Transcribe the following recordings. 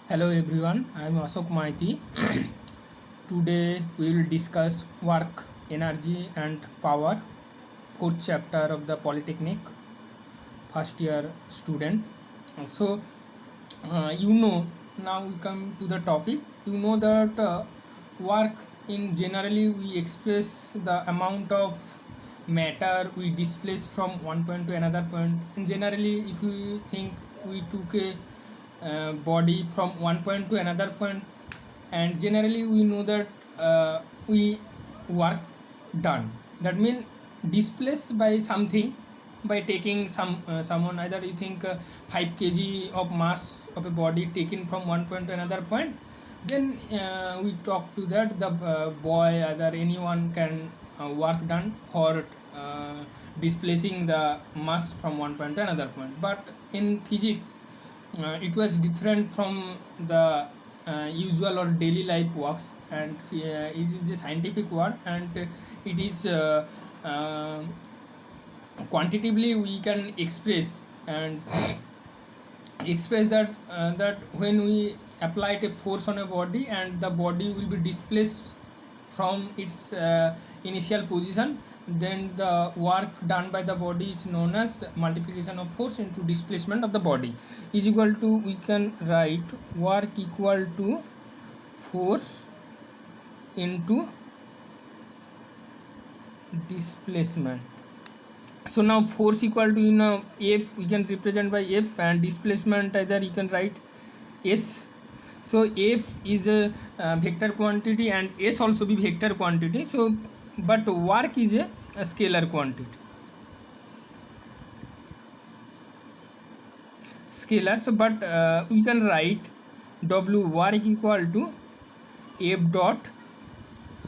Hello everyone, I am Ashok Maiti. Today we will discuss work, energy and power, fourth chapter of the Polytechnic, first year student. So, now we come to the topic. You know that work in generally we express the amount of matter we displace from one point to another point. And generally, if you think we took a body from one point to another point, and generally we know that we work done, that means displaced by something, by taking someone, either you think 5 kg of mass of a body taken from one point to another point, then we talk to that the boy, either anyone can work done for displacing the mass from one point to another point. But in physics it was different from the usual or daily life works, and it is a scientific word, and it is quantitatively we can express and express that when we apply a force on a body and the body will be displaced from its initial position, then the work done by the body is known as multiplication of force into displacement of the body is equal to, we can write work equal to force into displacement. So now force equal to F, we can represent by F, and displacement either you can write S. So F is a vector quantity and S also be vector quantity. So but work is a scalar quantity. Scalar. So but we can write W work equal to F dot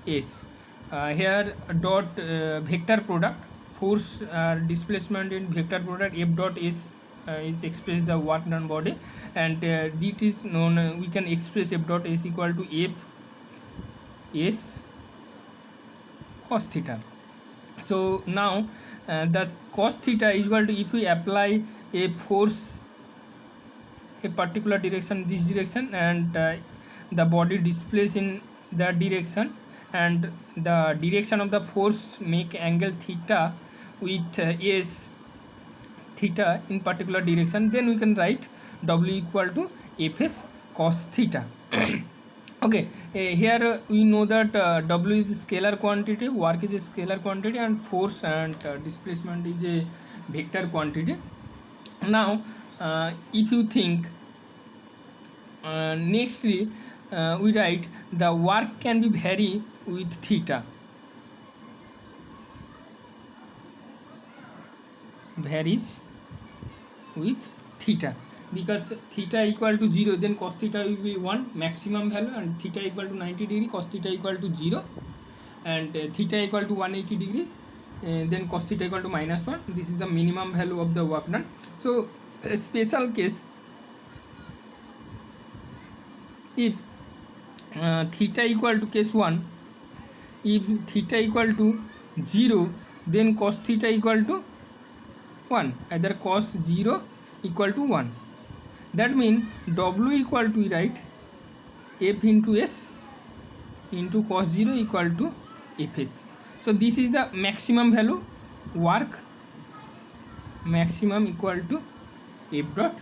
S. Here dot vector product, force displacement in vector product F dot S is express the work done body, and this is known, we can express F dot S equal to F S cos theta. So now the cos theta is equal to, if we apply a force a particular direction, this direction, and the body displays in that direction, and the direction of the force make angle theta with S theta in particular direction, then we can write W equal to Fs cos theta. Okay, here we know that W is a scalar quantity, work is a scalar quantity, and force and displacement is a vector quantity. Now if you think nextly we write the work can be vary with theta, varies with theta, because theta equal to 0, then cos theta will be 1 maximum value, and theta equal to 90 degree, cos theta equal to 0, and theta equal to 180 degree, then cos theta equal to -1. This is the minimum value of the work done. So a special case, if theta equal to case 1, if theta equal to 0, then cos theta equal to 1, either cos 0 equal to 1. That means W equal to, write F into S into cos 0 equal to Fs. So this is the maximum value, work maximum equal to F dot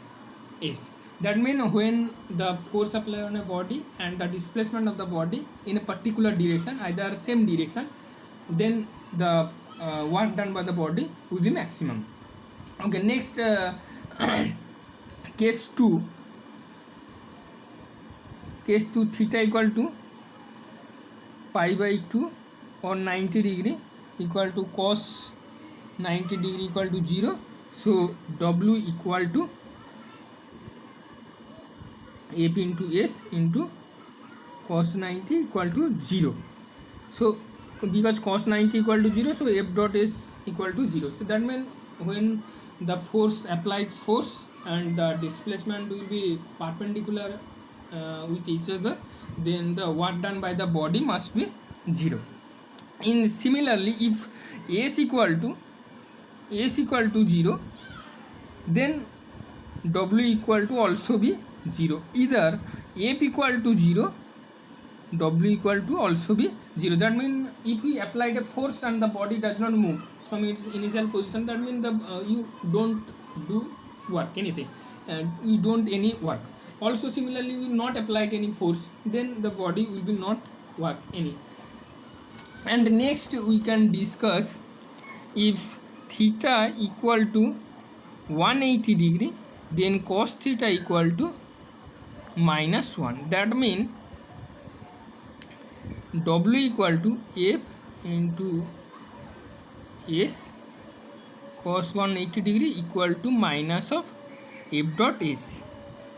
S. That means when the force applied on a body and the displacement of the body in a particular direction, either same direction, then the work done by the body will be maximum. Okay, next case 2, theta equal to pi by 2 or 90 degree equal to cos 90 degree equal to 0. So W equal to F into S into cos 90 equal to 0. So because cos 90 equal to 0, so F dot S equal to 0. So that means when the force applied force and the displacement will be perpendicular with each other, then the work done by the body must be 0. In similarly, if S equal to 0, then W equal to also be 0. Either F equal to 0, W equal to also be 0. That means if we applied a force and the body does not move from its initial position, that means the you don't do work anything, and you don't any work. Also similarly, you not applied any force, then the body will be not work any. And next we can discuss, if theta equal to 180 degree, then cos theta equal to -1. That means W equal to F into S cos 180 degree equal to minus of F dot S.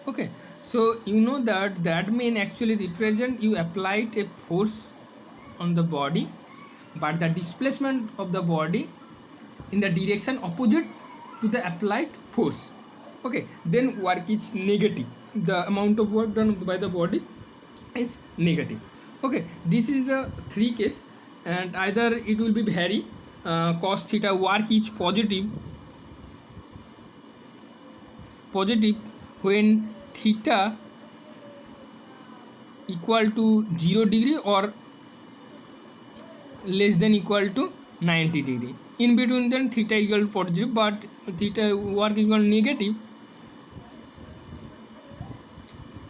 Okay, so you know that mean actually represent you applied a force on the body, but the displacement of the body in the direction opposite to the applied force. Okay, then work is negative, the amount of work done by the body is negative. Okay, this is the three case, and either it will be vary, cos theta work is positive when theta equal to 0 degree or less than equal to 90 degree. In between then theta equal to positive, but theta work equal negative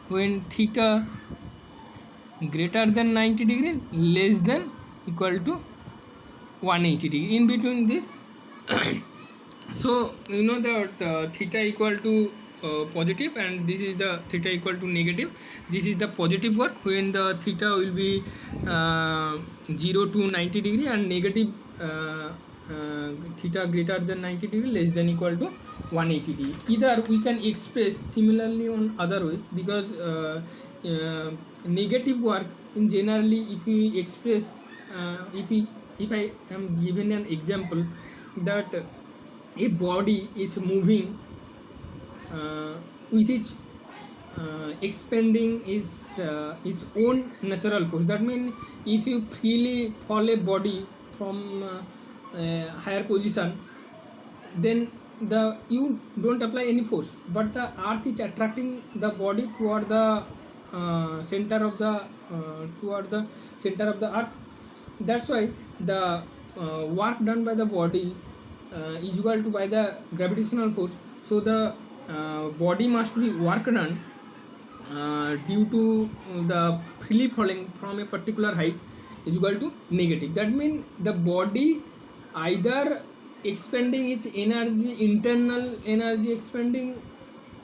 when theta greater than 90 degree, less than equal to 180 degree. In between this so you know that theta equal to positive, and this is the theta equal to negative. This is the positive work when the theta will be 0 to 90 degree, and negative theta greater than 90 degree, less than equal to 180 degree. Either we can express similarly on other way, because negative work in generally, if we express if I am given an example that a body is moving with its expanding its own natural force. That means if you freely fall a body from a higher position, then you don't apply any force, but the earth is attracting the body toward the center of the earth. That's why the work done by the body is equal to by the gravitational force. So the body must be work done due to the freely falling from a particular height is equal to negative. That means the body either expending its energy, internal energy expending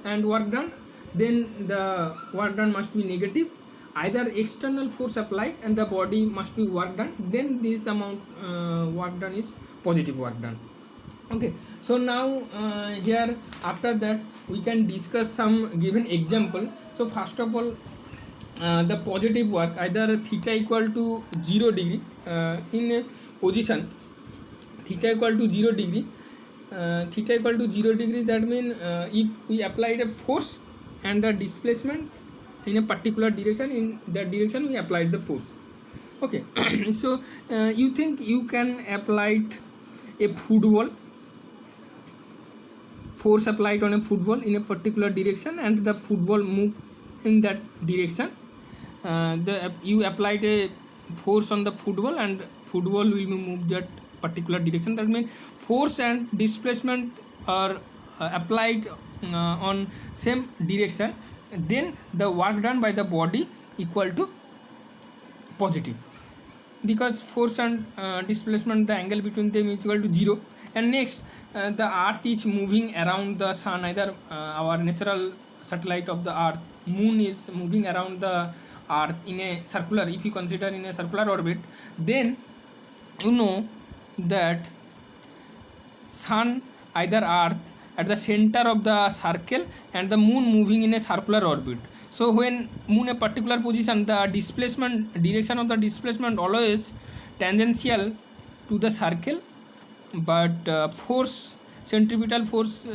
and work done, then the work done must be negative. Either external force applied and the body must be work done, then this amount work done is positive work done. Okay, so now here after that we can discuss some given example. So first of all, the positive work, either theta equal to 0 degree in a position theta equal to 0 degree, that means if we applied a force and the displacement in a particular direction, in that direction we applied the force. Okay, so you think you can apply a football force applied on a football in a particular direction, and the football move in that direction. You applied a force on the football, and football will move that particular direction. That means force and displacement are applied on same direction, then the work done by the body equal to positive, because force and displacement, the angle between them is equal to 0. And next, the earth is moving around the sun, either our natural satellite of the earth, moon is moving around the earth in a circular, if you consider in a circular orbit, then you know that sun, either earth at the center of the circle, and the moon moving in a circular orbit. So when moon a particular position, the displacement, direction of the displacement always tangential to the circle, but force, centripetal force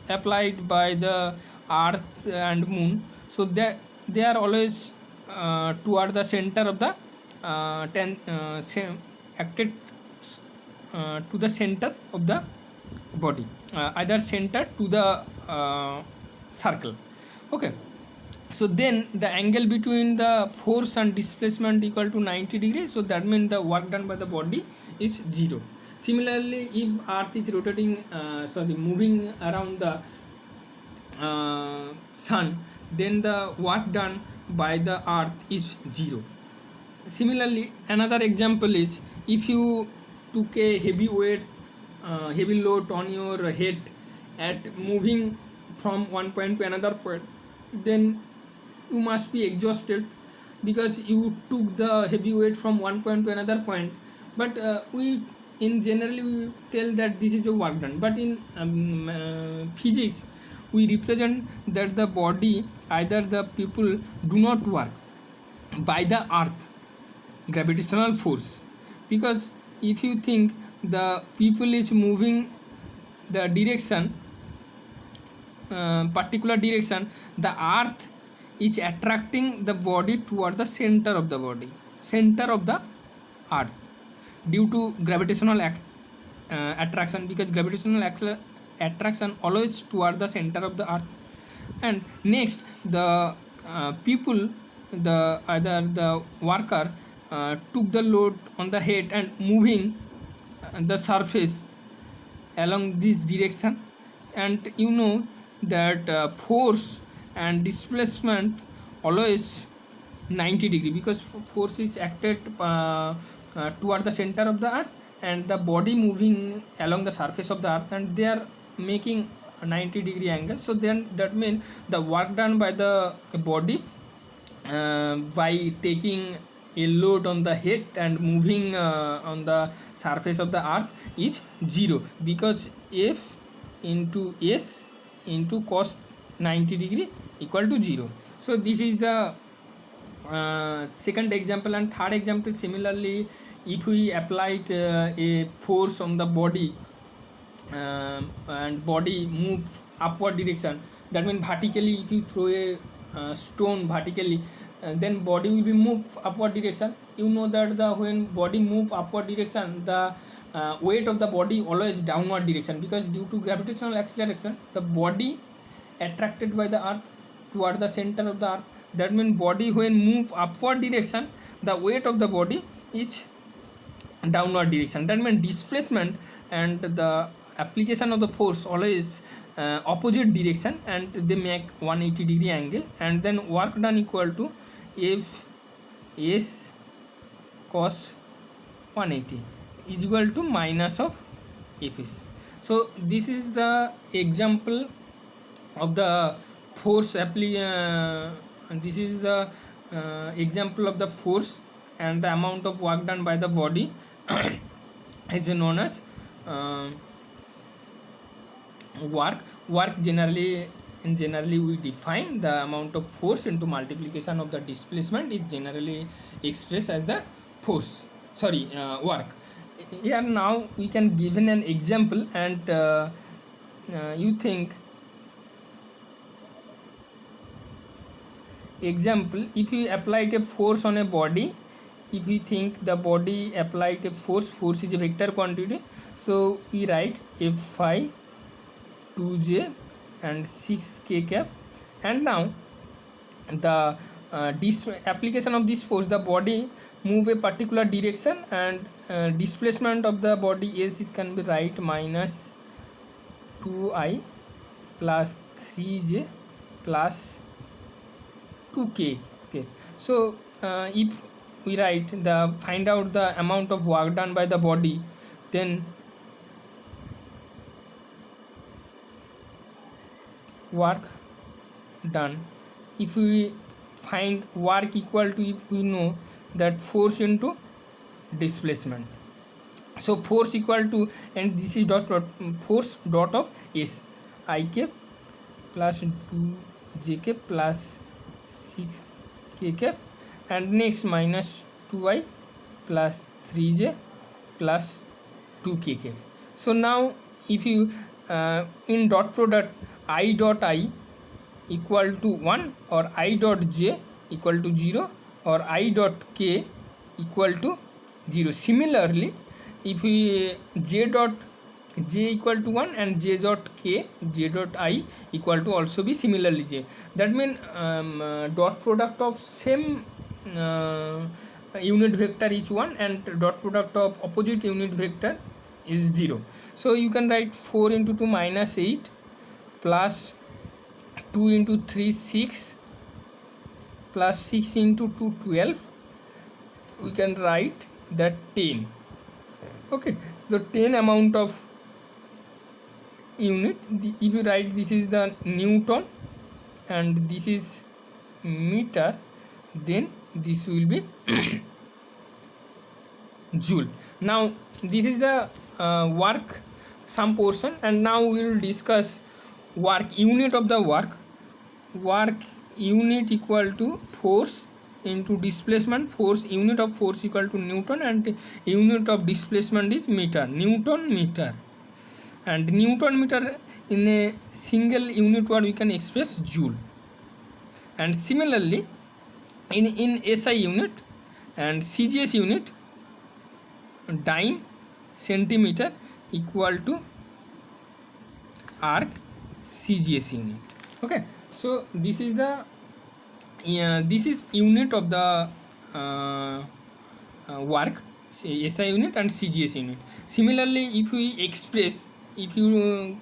applied by the earth and moon, so that they are always toward the center of the acted to the center of the body, either center to the circle. Okay, So then the angle between the force and displacement equal to 90 degrees, so that means the work done by the body is 0. Similarly, if earth is rotating moving around the sun, then the work done by the earth is 0. Similarly, another example is if you took a heavy weight, heavy load on your head at moving from one point to another point, then you must be exhausted because you took the heavy weight from one point to another point. But we in generally we tell that this is a work done, but in physics we represent that the body, either the people do not work by the earth gravitational force, because if you think the people is moving the direction, particular direction, the earth is attracting the body toward the center of the body, center of the earth, due to gravitational attraction, because gravitational attraction always toward the center of the earth. And next, the people, the either the worker took the load on the head and moving the surface along this direction, and you know that force and displacement always 90 degree, because force is acted toward the center of the earth, and the body moving along the surface of the earth, and they are making a 90-degree angle. So then that means the work done by the body by taking a load on the head and moving on the surface of the earth is 0, because F into S into cos 90 degree equal to 0. So this is the second example. And third example, similarly, if we applied a force on the body and body moves upward direction, that means vertically, if you throw a stone vertically, then body will be moved upward direction. You know that the when body move upward direction, the weight of the body always downward direction, because due to gravitational acceleration the body attracted by the earth toward the center of the earth. That means body when move upward direction, the weight of the body is downward direction. That means displacement and the application of the force always opposite direction, and they make 180 degree angle, and then work done equal to F S cos 180 is equal to minus of Fs. So this is the example of the force this is the example of the force and the amount of work done by the body is known as work generally we define the amount of force into multiplication of the displacement is generally expressed as the force work. Here now we can give an example, and you think example, if you applied a force on a body, if we think the body applied a force is a vector quantity, so we write F phi 2j and 6k cap, and now the application of this force, the body move a particular direction, and displacement of the body S is can be right minus 2i plus 3j plus 2k. Okay, so if we write the find out the amount of work done by the body, then work done, if we find work equal to, if we know that force into displacement, so force equal to, and this is dot force dot of S I cap plus 2j cap plus 6k cap, and next minus 2i plus 3j plus 2k cap. So now if you in dot product I dot I equal to 1 or I dot j equal to 0 or I dot k equal to 0. Similarly, if we j dot j equal to 1 and j dot k, j dot I equal to also be similarly j. That means dot product of same unit vector each one and dot product of opposite unit vector is 0. So you can write 4 into 2 minus 8 plus 2 into 3 6 plus 6 into 2 12. We can write that 10. Okay, the 10 amount of unit, if you write this is the Newton and this is meter, then this will be joule. Now this is the work some portion, and now we will discuss work unit of the work. Work unit equal to force into displacement. Force unit of force equal to Newton and unit of displacement is meter, Newton meter. And Newton meter in a single unit word we can express joule. And similarly in SI unit and CGS unit, dyne centimeter equal to arc CGS unit. Okay, so this is the this is unit of the work, SI unit and CGS unit. Similarly, if we express, if you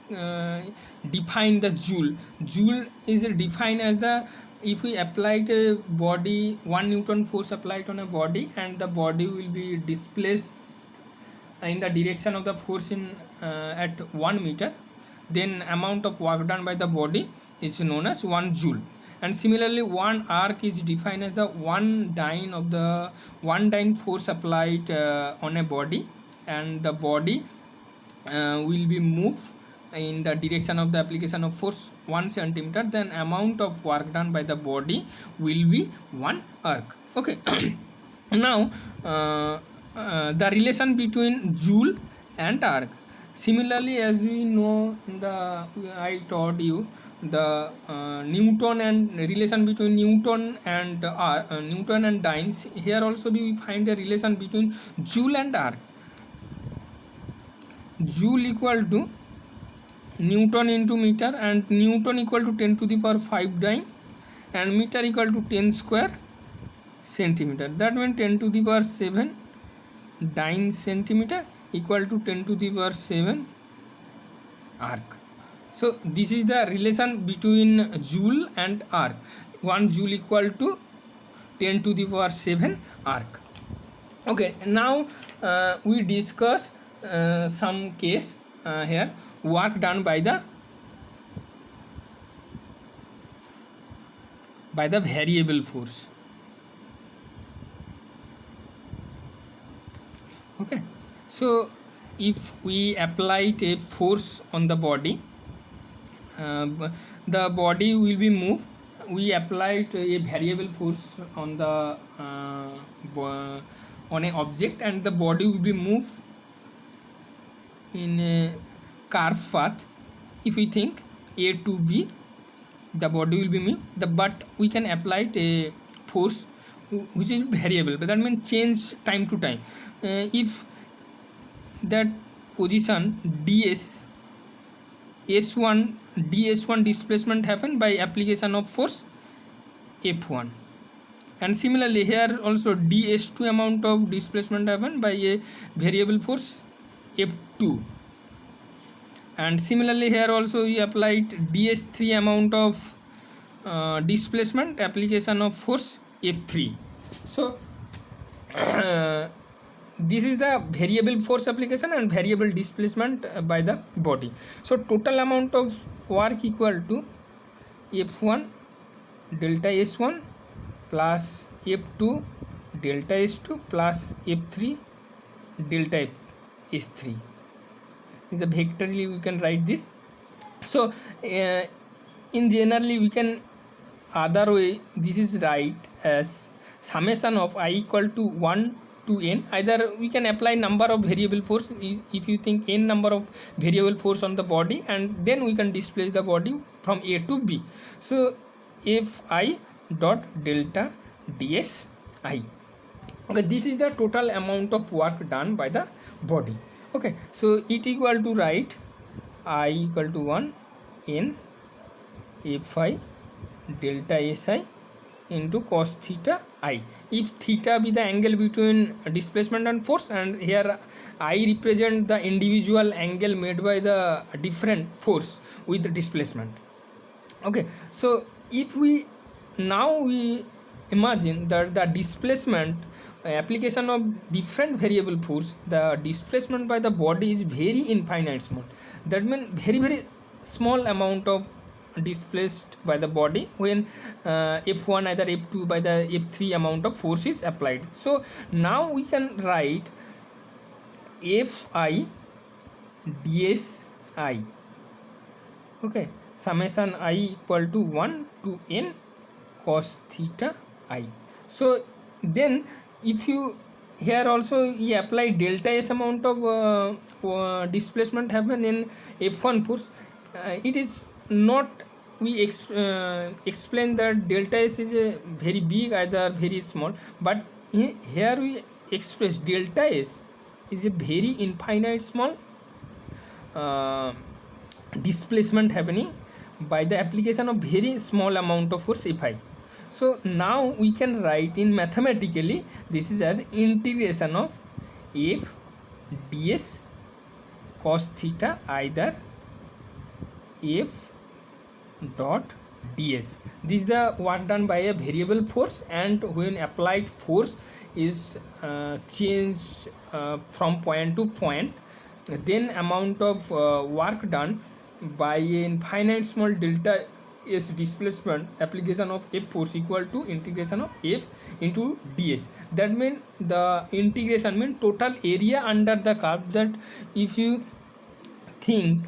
define the joule, joule is defined as the, if we applied a body 1 Newton force applied on a body and the body will be displaced in the direction of the force in at 1 meter, then amount of work done by the body is known as 1 joule. And similarly 1 arc is defined as the one dyne force applied on a body, and the body will be moved in the direction of the application of force 1 centimeter, then amount of work done by the body will be 1 arc. Okay. Now the relation between joule and arc. Similarly, as we know, I taught you the Newton and relation between Newton and dynes. Here also we find a relation between joule and arc. Joule equal to Newton into meter, and Newton equal to 10 to the power 5 dyne, and meter equal to 10 square centimeter. That means 10 to the power 7 dyne centimeter equal to 10 to the power 7 arc. So this is the relation between joule and arc. 1 joule equal to 10 to the power 7 arc. Okay, now we discuss some case here, work done by the variable force. Okay, so if we applied a force on the body, the body will be moved. We applied a variable force on the on an object, and the body will be moved in a curved path. If we think A to B, the body will be moved. But we can apply a force which is variable, but that means change time to time. If that position ds s1 ds1 displacement happen by application of force F1, and similarly here also ds2 amount of displacement happen by a variable force F2, and similarly here also we applied ds3 amount of displacement application of force F3. So this is the variable force application and variable displacement by the body. So total amount of work equal to F1 delta S1 plus F2 delta S2 plus F3 delta S3. In the vectorially we can write this. So in generally we can other way, this is right as summation of I equal to 1 to n. Either we can apply number of variable force if you think n number of variable force on the body, and then we can displace the body from A to B. So Fi dot delta ds I. Okay, this is the total amount of work done by the body. Okay, so it equal to write I equal to 1 n fi delta si into cos theta I. If theta be the angle between displacement and force, and here I represent the individual angle made by the different force with the displacement. Okay, so if we now we imagine that the displacement application of different variable force, the displacement by the body is very infinite small. That means very small amount of displaced by the body when f1 either f2 by the f3 amount of force is applied. So now we can write fi dsi. Okay, summation I equal to 1 to n cos theta I. So then if you here also you apply delta s amount of displacement happen in f1 force, it is not we explain that delta s is a very big either very small, but here we express delta s is a very infinite small displacement happening by the application of very small amount of force fi. So now we can write in mathematically this is as integration of f ds cos theta either f dot ds. This is the work done by a variable force, and when applied force is changed from point to point, then amount of work done by an finite small delta s displacement application of f force equal to integration of f into ds. That means the integration means total area under the curve. That if you think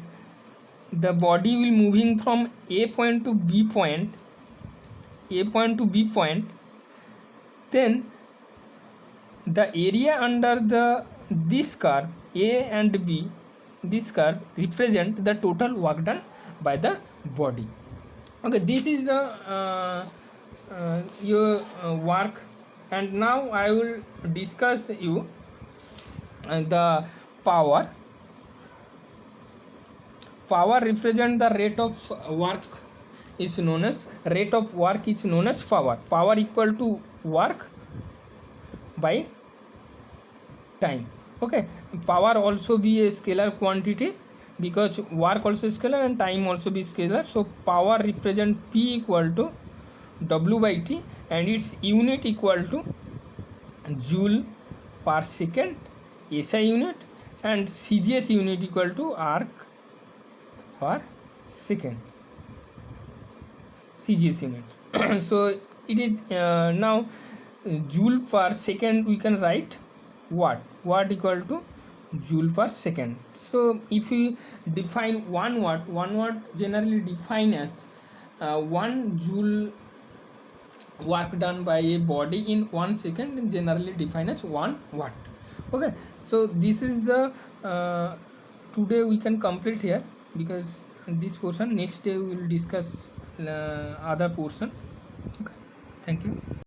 the body will moving from a point to b point, then the area under this curve a and b, this curve represent the total work done by the body. Okay, this is the your work, and now I will discuss you the power. Power represent the rate of work is known as power. Power equal to work by time. Okay, power also be a scalar quantity because work also scalar and time also be scalar. So power represent P equal to W by T, and its unit equal to joule per second SI unit, and CGS unit equal to arc per second CGS unit. So it is now joule per second we can write watt equal to joule per second. So if we define 1 watt generally define as 1 joule work done by a body in 1 second, and generally defined as 1 watt. Okay, so this is the today we can complete here, because this portion next day we will discuss other portion. Okay, thank you.